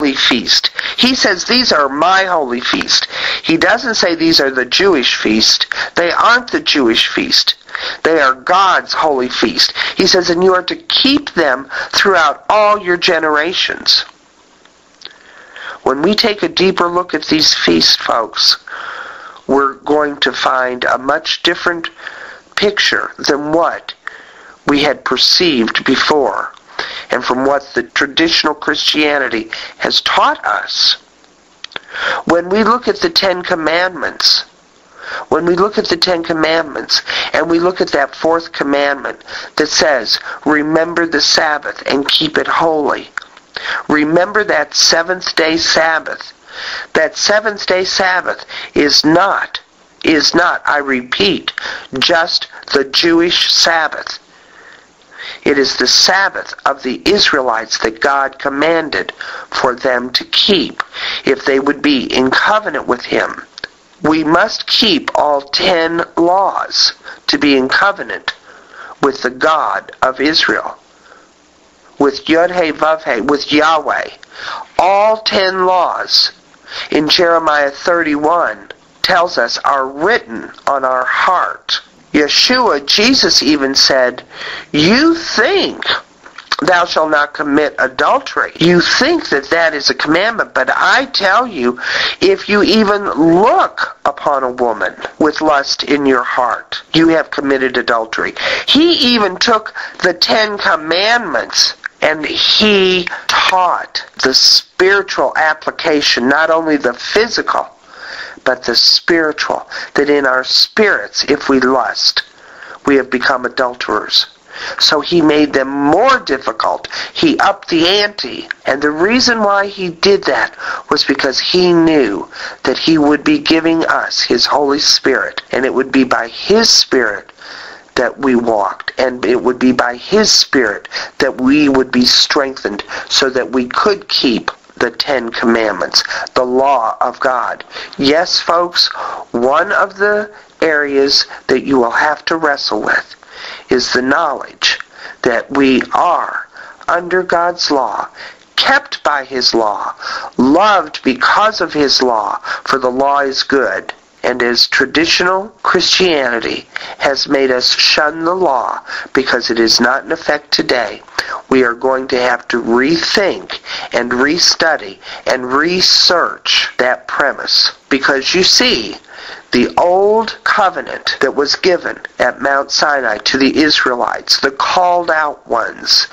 holy feast. He says, these are my holy feast. He doesn't say these are the Jewish feast. They aren't the Jewish feast. They are God's holy feast. He says, and you are to keep them throughout all your generations. When we take a deeper look at these feasts, folks, we're going to find a much different picture than what we had perceived before, and from what the traditional Christianity has taught us. When we look at the Ten Commandments, and we look at that fourth commandment that says, remember the Sabbath and keep it holy. Remember that seventh-day Sabbath. That seventh-day Sabbath is not, I repeat, just the Jewish Sabbath. It is the Sabbath of the Israelites that God commanded for them to keep if they would be in covenant with Him. We must keep all 10 laws to be in covenant with the God of Israel, with Yod-Heh, Vav-Heh, with Yahweh. All 10 laws in Jeremiah 31 tells us are written on our heart. Yeshua, Jesus even said, you think thou shalt not commit adultery. You think that that is a commandment, but I tell you, if you even look upon a woman with lust in your heart, you have committed adultery. He even took the 10 Commandments and he taught the spiritual application, not only the physical, but the spiritual, that in our spirits, if we lust, we have become adulterers. So he made them more difficult. He upped the ante. And the reason why he did that was because he knew that he would be giving us his Holy Spirit. And it would be by his Spirit that we walked. And it would be by his Spirit that we would be strengthened so that we could keep the 10 Commandments, the law of God. Yes, folks, one of the areas that you will have to wrestle with is the knowledge that we are under God's law, kept by his law, loved because of his law, for the law is good. And as traditional Christianity has made us shun the law because it is not in effect today, we are going to have to rethink and restudy and research that premise. Because you see, the old covenant that was given at Mount Sinai to the Israelites, the called out ones,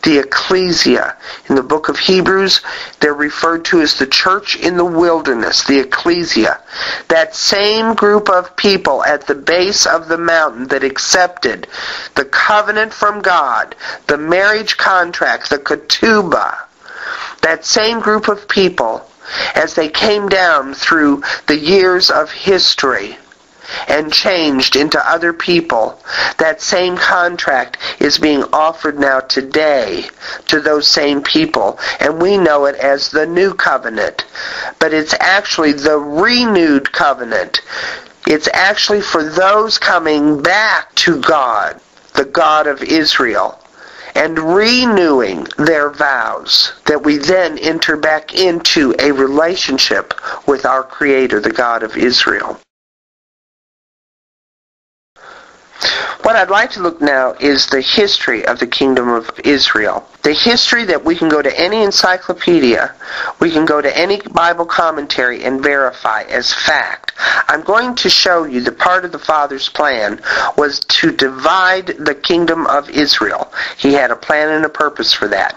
the ecclesia. In the book of Hebrews, they're referred to as the church in the wilderness, the ecclesia. That same group of people at the base of the mountain that accepted the covenant from God, the marriage contract, the ketubah, that same group of people, as they came down through the years of history and changed into other people, that same contract is being offered now today to those same people. And we know it as the new covenant. But it's actually the renewed covenant. It's actually for those coming back to God, the God of Israel, and renewing their vows, that we then enter back into a relationship with our Creator, the God of Israel. What I'd like to look now is the history of the kingdom of Israel. The history that we can go to any encyclopedia, we can go to any Bible commentary and verify as fact. I'm going to show you the part of the Father's plan was to divide the kingdom of Israel. He had a plan and a purpose for that.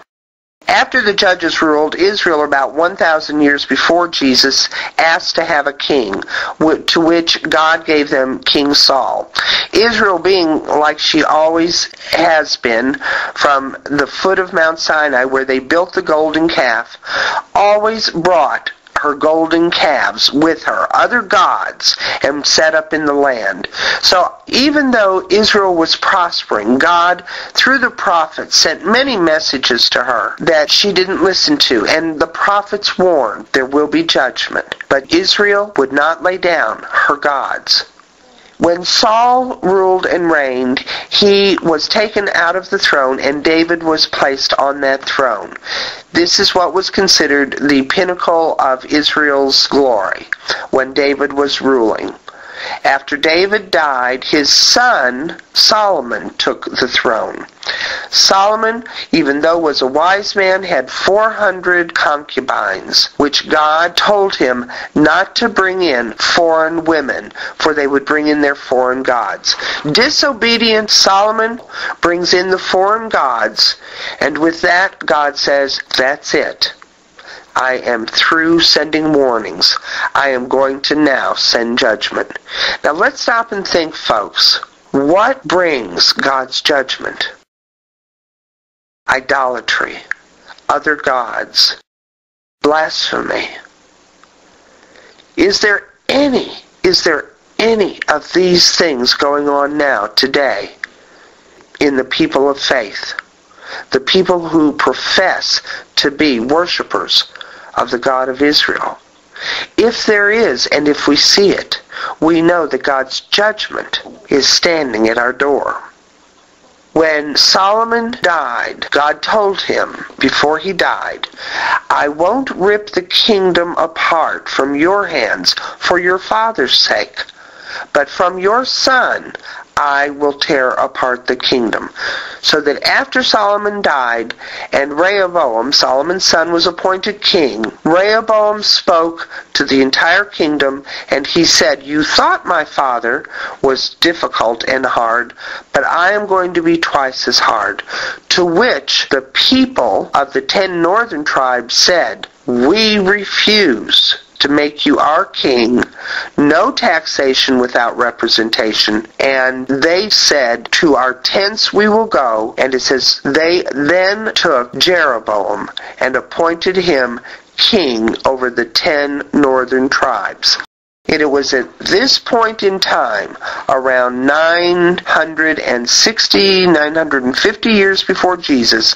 After the judges ruled, Israel, about 1,000 years before Jesus, asked to have a king, to which God gave them King Saul. Israel, being like she always has been, from the foot of Mount Sinai, where they built the golden calf, always brought her golden calves with her, other gods, and set up in the land. So even though Israel was prospering, God, through the prophets, sent many messages to her that she didn't listen to, and the prophets warned there will be judgment. But Israel would not lay down her gods. When Saul ruled and reigned, he was taken out of the throne, and David was placed on that throne. This is what was considered the pinnacle of Israel's glory when David was ruling. After David died, his son Solomon took the throne. Solomon, even though was a wise man, had 400 concubines, which God told him not to bring in foreign women, for they would bring in their foreign gods. Disobedient Solomon brings in the foreign gods, and with that, God says, that's it. I am through sending warnings. I am going to now send judgment. Now let's stop and think, folks. What brings God's judgment? Idolatry, other gods, blasphemy. Is there any of these things going on now today in the people of faith? The people who profess to be worshipers of the God of Israel. If there is, and if we see it, we know that God's judgment is standing at our door. When Solomon died, God told him before he died, I won't rip the kingdom apart from your hands for your father's sake, but from your son I will tear apart the kingdom. So that after Solomon died and Rehoboam, Solomon's son, was appointed king, Rehoboam spoke to the entire kingdom, and he said, you thought my father was difficult and hard, but I am going to be twice as hard. To which the people of the 10 northern tribes said, we refuse to make you our king, no taxation without representation. And they said, to our tents we will go. And it says, they then took Jeroboam and appointed him king over the 10 northern tribes. And it was at this point in time, around 950 years before Jesus,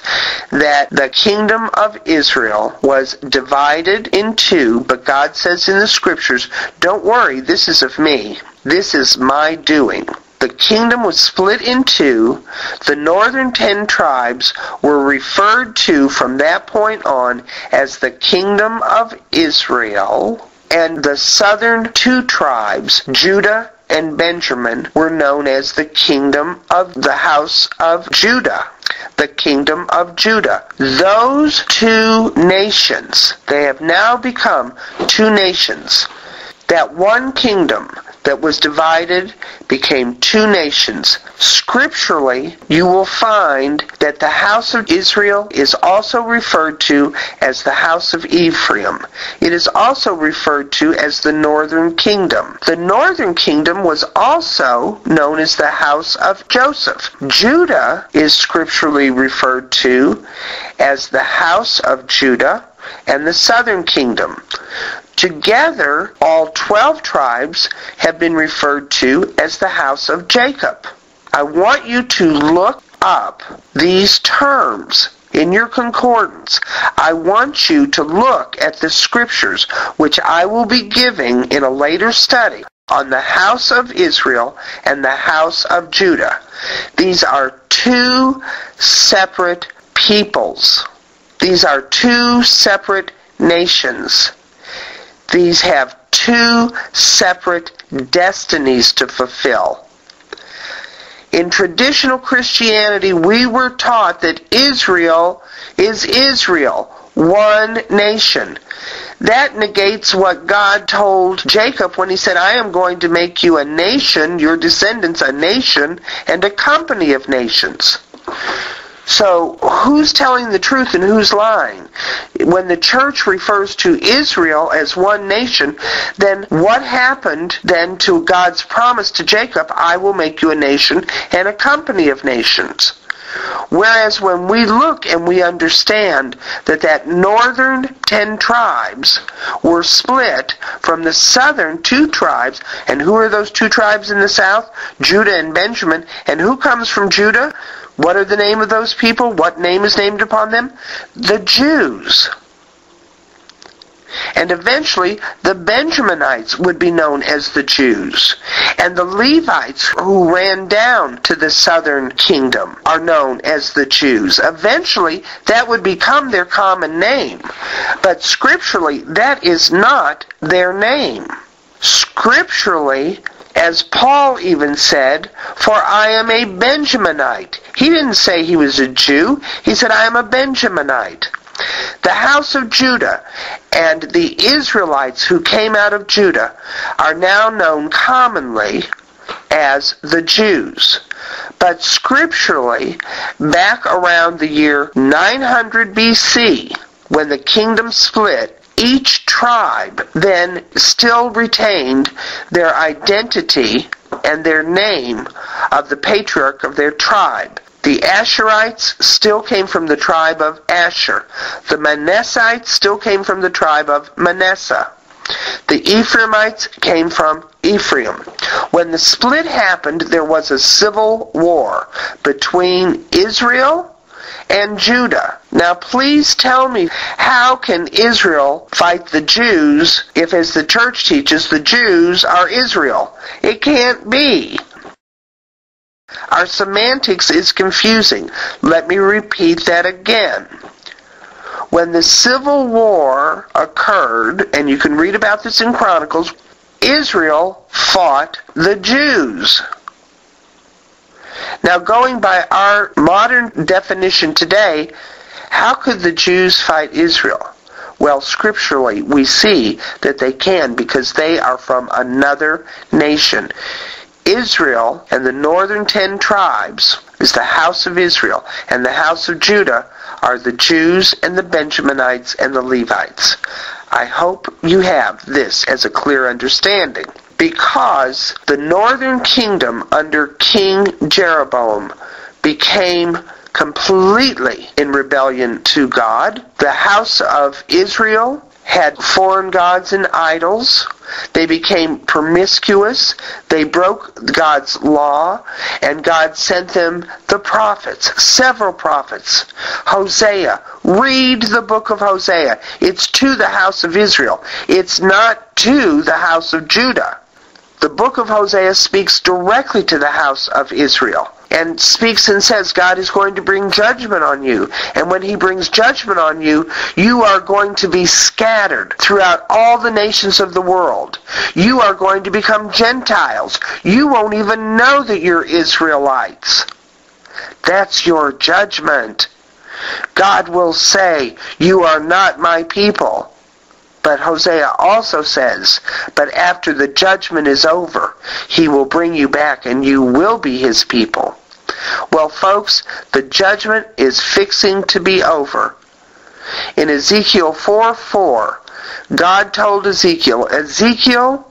that the kingdom of Israel was divided in two. But God says in the scriptures, don't worry, this is of me. This is my doing. The kingdom was split in two. The northern 10 tribes were referred to from that point on as the kingdom of Israel. And the southern 2 tribes, Judah and Benjamin, were known as the kingdom of the house of Judah. The kingdom of Judah. Those 2 nations, they have now become 2 nations. That one kingdom that was divided became 2 nations. Scripturally, you will find that the house of Israel is also referred to as the house of Ephraim. It is also referred to as the northern kingdom. The northern kingdom was also known as the house of Joseph. Judah is scripturally referred to as the house of Judah and the southern kingdom. Together, all 12 tribes have been referred to as the house of Jacob. I want you to look up these terms in your concordance. I want you to look at the scriptures, which I will be giving in a later study, on the house of Israel and the house of Judah. These are 2 separate peoples. These are 2 separate nations. These have 2 separate destinies to fulfill. In traditional Christianity, we were taught that Israel is Israel, one nation. That negates what God told Jacob when he said, I am going to make you a nation, your descendants a nation, and a company of nations. So, who's telling the truth and who's lying? When the church refers to Israel as one nation, then what happened then to God's promise to Jacob, I will make you a nation and a company of nations? Whereas when we look and we understand that northern 10 tribes were split from the southern 2 tribes, and who are those 2 tribes in the south? Judah and Benjamin. And who comes from Judah? What are the name of those people? What name is named upon them? The Jews. And eventually, the Benjaminites would be known as the Jews. And the Levites who ran down to the southern kingdom are known as the Jews. Eventually, that would become their common name. But scripturally, that is not their name. Scripturally, as Paul even said, "For I am a Benjaminite." He didn't say he was a Jew. He said, "I am a Benjaminite." The house of Judah and the Israelites who came out of Judah are now known commonly as the Jews. But scripturally, back around the year 900 BC, when the kingdom split, each tribe then still retained their identity and their name of the patriarch of their tribe. The Asherites still came from the tribe of Asher. The Manassites still came from the tribe of Manasseh. The Ephraimites came from Ephraim. When the split happened, there was a civil war between Israel and Judah. Now please tell me, how can Israel fight the Jews if, as the church teaches, the Jews are Israel? It can't be. Our semantics is confusing. Let me repeat that again. When the civil war occurred, and you can read about this in Chronicles, Israel fought the Jews. Now, going by our modern definition today, how could the Jews fight Israel? Well, scripturally, we see that they can, because they are from another nation. Israel and the northern 10 tribes is the house of Israel, and the house of Judah are the Jews and the Benjaminites and the Levites. I hope you have this as a clear understanding. Because the northern kingdom under King Jeroboam became completely in rebellion to God, the house of Israel had foreign gods and idols. They became promiscuous. They broke God's law, and God sent them the prophets, several prophets. Hosea, read the book of Hosea. It's to the house of Israel. It's not to the house of Judah. The book of Hosea speaks directly to the house of Israel, and speaks and says God is going to bring judgment on you. And when he brings judgment on you, you are going to be scattered throughout all the nations of the world. You are going to become Gentiles. You won't even know that you're Israelites. That's your judgment. God will say, "You are not my people." But Hosea also says, "But after the judgment is over, he will bring you back and you will be his people." Well, folks, the judgment is fixing to be over. In Ezekiel 4:4, God told Ezekiel, "Ezekiel,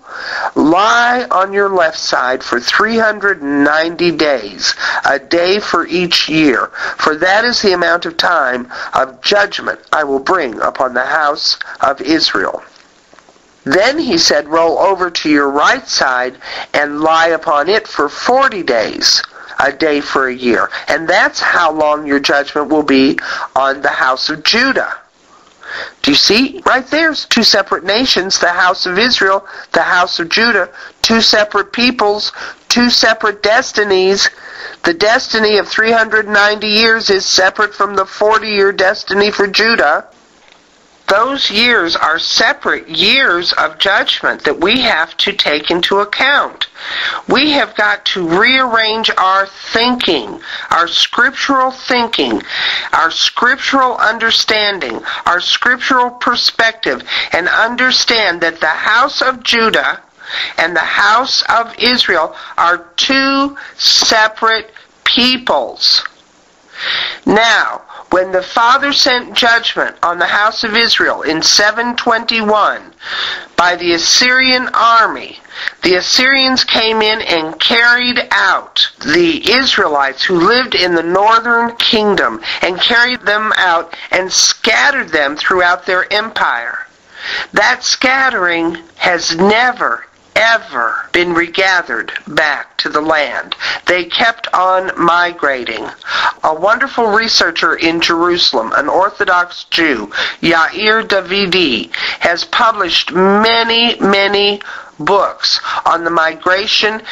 lie on your left side for 390 days, a day for each year, for that is the amount of time of judgment I will bring upon the house of Israel." Then he said, "Roll over to your right side and lie upon it for 40 days, a day for a year." And that's how long your judgment will be on the house of Judah. Do you see? Right there's two separate nations, the house of Israel, the house of Judah, two separate peoples, two separate destinies. The destiny of 390 years is separate from the 40-year destiny for Judah. Those years are separate years of judgment that we have to take into account. We have got to rearrange our thinking, our scriptural thinking, our scriptural understanding, our scriptural perspective, and understand that the house of Judah and the house of Israel are two separate peoples. Now, when the Father sent judgment on the house of Israel in 721 by the Assyrian army, the Assyrians came in and carried out the Israelites who lived in the northern kingdom, and carried them out and scattered them throughout their empire. That scattering has never, ever been regathered back to the land. They kept on migrating. A wonderful researcher in Jerusalem, an Orthodox Jew, Yair Davidi, has published many books on the migration